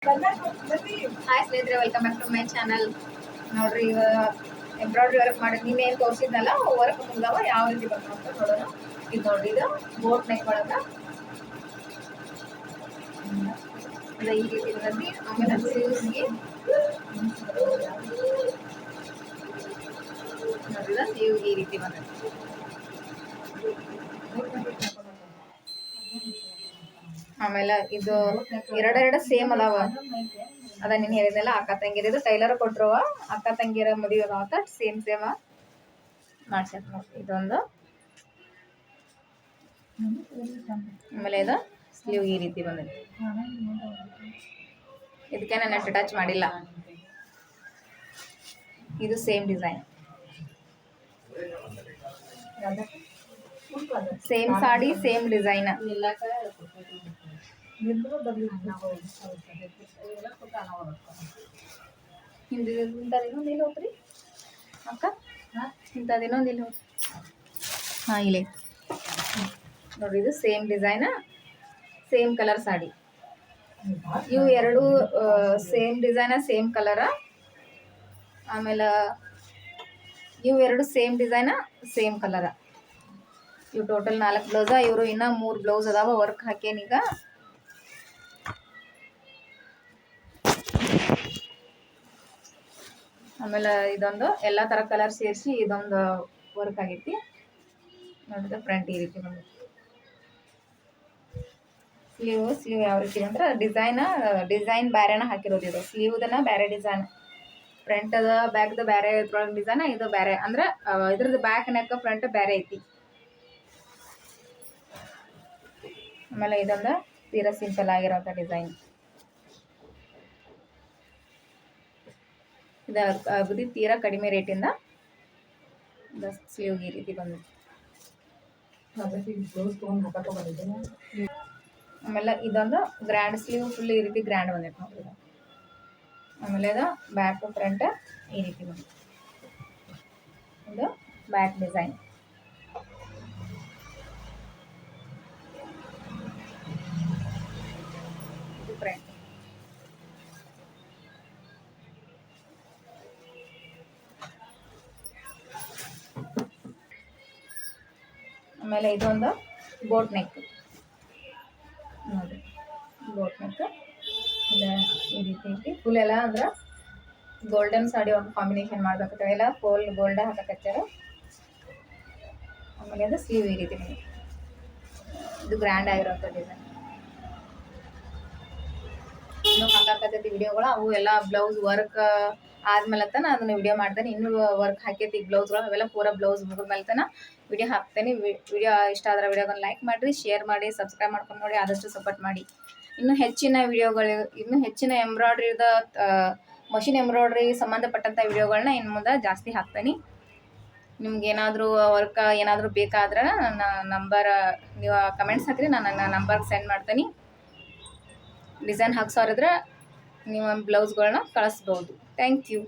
Hi ಸ್ನೇಹಿತರೆ, welcome back to my channel. ನೋಡ್ರಿ, ಇವಾಗ ಎಂಬ್ರಾಯ್ಡ್ರಿ ವರ್ಕ್ ಮಾಡಿ ನಿನ್ನೆ ಏನು ತೋರಿಸಿದ್ನಲ್ಲ ವರ್ಕ್ ಮುಂದವ ಯಾವ ರೀತಿ ಬರ್ತಾವ ಅಂತ ನೋಡೋಣ. ಇದು ನೋಡ್ರಿ, ಇದು ಬೋಟ್ ನೆಕ್ ಒಳಗ ಈ ರೀತಿ ಬಂದಿ. ಆಮೇಲೆ ಸ್ಲೀವ್ಸ್ಗೆ ನೋಡ್ರಿ, ಸ್ಲೀವ್ ಈ ರೀತಿ ಬಂದ. ಆಮೇಲೆ ಇದು ಎರಡೆರಡು ಸೇಮ್ ಅದಾವ. ಅದ ನೀನು ಹೇಳಿದ್ನಲ್ಲ, ಅಕ್ಕ ತಂಗಿರಿದು ಟೈಲರ್ ಕೊಟ್ರುವ ಅಕ್ಕ ತಂಗಿರ ಮದುವೆ ಅದಾವತ್ತ ಸೇಮ್ ಮಾಡ್ಸ್ಯಾರ ನೋಡಿ. ಇದೊಂದು, ಆಮೇಲೆ ಇದು ಸ್ಲೀವ್ ಈ ರೀತಿ ಬಂದಿದೆ. ಇದಕ್ಕೆ ನಾನು ಅಟ್ಯಾಚ್ ಮಾಡಿಲ್ಲ. ಇದು same design, same sari same design. ಇಂಥದಿನ್ನೊಂದು ಹೋಗ್ರಿ ಅಕ್ಕ, ಇಂಥದಿನ್ನೊಂದು ಇಲ್ಲಿ ಹೋಗ್ರಿ. ಹಾಂ, ಇಲ್ಲಿ ನೋಡ್ರಿ, ಇದು same design same colour sari. ಇವು ಎರಡು ಸೇಮ್ ಡಿಸೈನ ಸೇಮ್ ಕಲರ. ಆಮೇಲೆ ಇವು ಎರಡು ಸೇಮ್ ಡಿಸೈನ ಸೇಮ್ ಕಲರ. ಇವು ಟೋಟಲ್ 4 ಬ್ಲೌಸ. ಇವರು ಇನ್ನೂ 3 ಬ್ಲೌಸ್ ಅದಾವ ವರ್ಕ್ ಹಾಕೇನೀಗ. ಆಮೇಲೆ ಇದೊಂದು ಎಲ್ಲ ಥರ ಕಲರ್ ಸೇರಿಸಿ ಇದೊಂದು ವರ್ಕ್ ಆಗೈತಿ. ನೋಡಿದ್ರೆ ಫ್ರಂಟ್ ಈ ರೀತಿ ಬಂದು ಸ್ಲೀವ್ ಯಾವ ರೀತಿ ಅಂದ್ರೆ ಡಿಸೈನ್ ಬೇರೆನ ಹಾಕಿರೋದು. ಇದು ಸ್ಲೀವ್ದನ್ನ ಬೇರೆ ಡಿಸೈನ್, ಫ್ರಂಟ್ ಅದ ಬ್ಯಾಕ್ದ ಬೇರೆ ಇದ್ರೊಳಗೆ ಡಿಸೈನ್. ಇದು ಬೇರೆ ಅಂದ್ರೆ ಇದ್ರದ್ದು ಬ್ಯಾಕ್ ನೆಕ್ ಫ್ರಂಟ್ ಬೇರೆ ಐತಿ. ಆಮೇಲೆ ಇದೊಂದು ತೀರಾ ಸಿಂಪಲ್ ಆಗಿರೋಂಥ ಡಿಸೈನ್. ಇದು ಅಗದಿ ತೀರಾ ಕಡಿಮೆ ರೇಟಿಂದ ಸ್ಲೀವ್ ಈ ರೀತಿ ಬಂದಿದೆ. ಆಮೇಲೆ ಇದೊಂದು ಗ್ರ್ಯಾಂಡ್ ಸ್ಲೀವ್ ಫುಲ್ ಈ ರೀತಿ ಗ್ರ್ಯಾಂಡ್ ಬಂದೈತೆ ನೋಡಿ. ಆಮೇಲೆ ಇದು ಬ್ಯಾಕ್ ಫ್ರಂಟ್ ಈ ರೀತಿ ಬಂದಿದೆ. ಇದು ಬ್ಯಾಕ್ ಡಿಸೈನ್. ಇದು ಫ್ರಂಟ್. ಆಮೇಲೆ ಇದೊಂದು ಬೋಟ್ ನೆಕ್ ನೋಡಿ. ಬೋಟ್ ನೆಕ್ ಇದು ಈ ರೀತಿ ಐತಿ. ಫುಲ್ ಎಲ್ಲ ಅಂದ್ರೆ ಗೋಲ್ಡನ್ ಸಾಡಿ ಒಂದು ಕಾಂಬಿನೇಷನ್ ಮಾಡ್ಬೇಕಂತ ಎಲ್ಲ ಫುಲ್ ಗೋಲ್ಡ್ ಹಾಕಕತ್ತಾರ. ಆಮೇಲೆ ಅದು ಸ್ಲೀವ್ ಈ ರೀತಿ ಬಂದಿದೆ. ಇದು ಗ್ರ್ಯಾಂಡ್ ಆಗಿರೋಂಥ ಡಿಸೈನ್. ಇನ್ನೂ ಹಾಕಕತ್ತೈತಿ ವಿಡಿಯೋಗಳು. ಅವು ಎಲ್ಲ ಬ್ಲೌಸ್ ವರ್ಕ್ ಆದ್ಮೇಲೆ ತನ ಅದನ್ನು ವಿಡಿಯೋ ಮಾಡ್ತೇನೆ. ಇನ್ನೂ ವರ್ಕ್ ಹಾಕೈತಿ ಬ್ಲೌಸ್ಗಳು, ಅವೆಲ್ಲ ಪೂರ ಬ್ಲೌಸ್ ಮುಗಿದ್ಮೇಲೆ ತನ ವಿಡಿಯೋ ಹಾಕ್ತೇನೆ. ವಿಡಿಯೋ ಇಷ್ಟ ಆದ್ರೆ ವಿಡಿಯೋಗೊಂದು ಲೈಕ್ ಮಾಡಿರಿ, ಶೇರ್ ಮಾಡಿ, ಸಬ್ಸ್ಕ್ರೈಬ್ ಮಾಡ್ಕೊಂಡು ನೋಡಿ. ಆದಷ್ಟು ಸಪೋರ್ಟ್ ಮಾಡಿ. ಇನ್ನೂ ಹೆಚ್ಚಿನ ವಿಡಿಯೋಗಳು, ಇನ್ನೂ ಹೆಚ್ಚಿನ ಎಂಬ್ರಾಯ್ಡ್ರಿದ ಮಷಿನ್ ಎಂಬ್ರಾಯ್ಡ್ರಿ ಸಂಬಂಧಪಟ್ಟಂಥ ವಿಡಿಯೋಗಳನ್ನ ಇನ್ನು ಮುಂದೆ ಜಾಸ್ತಿ ಹಾಕ್ತೇನೆ. ನಿಮ್ಗೆ ಏನಾದರೂ ವರ್ಕ್ ಏನಾದರೂ ಬೇಕಾದ್ರೆ ನನ್ನ ನಂಬರ್ ನೀವು ಕಮೆಂಟ್ಸ್ ಹಾಕಿರಿ, ನಾನು ನನ್ನ ನಂಬರ್ಗೆ ಸೆಂಡ್ ಮಾಡ್ತೀನಿ. ಡಿಸೈನ್ ಹಾಕ್ಸೋರಿದ್ರೆ ನೀವು ಬ್ಲೌಸ್ಗಳನ್ನ ಕಳಿಸ್ಬೋದು. Thank you.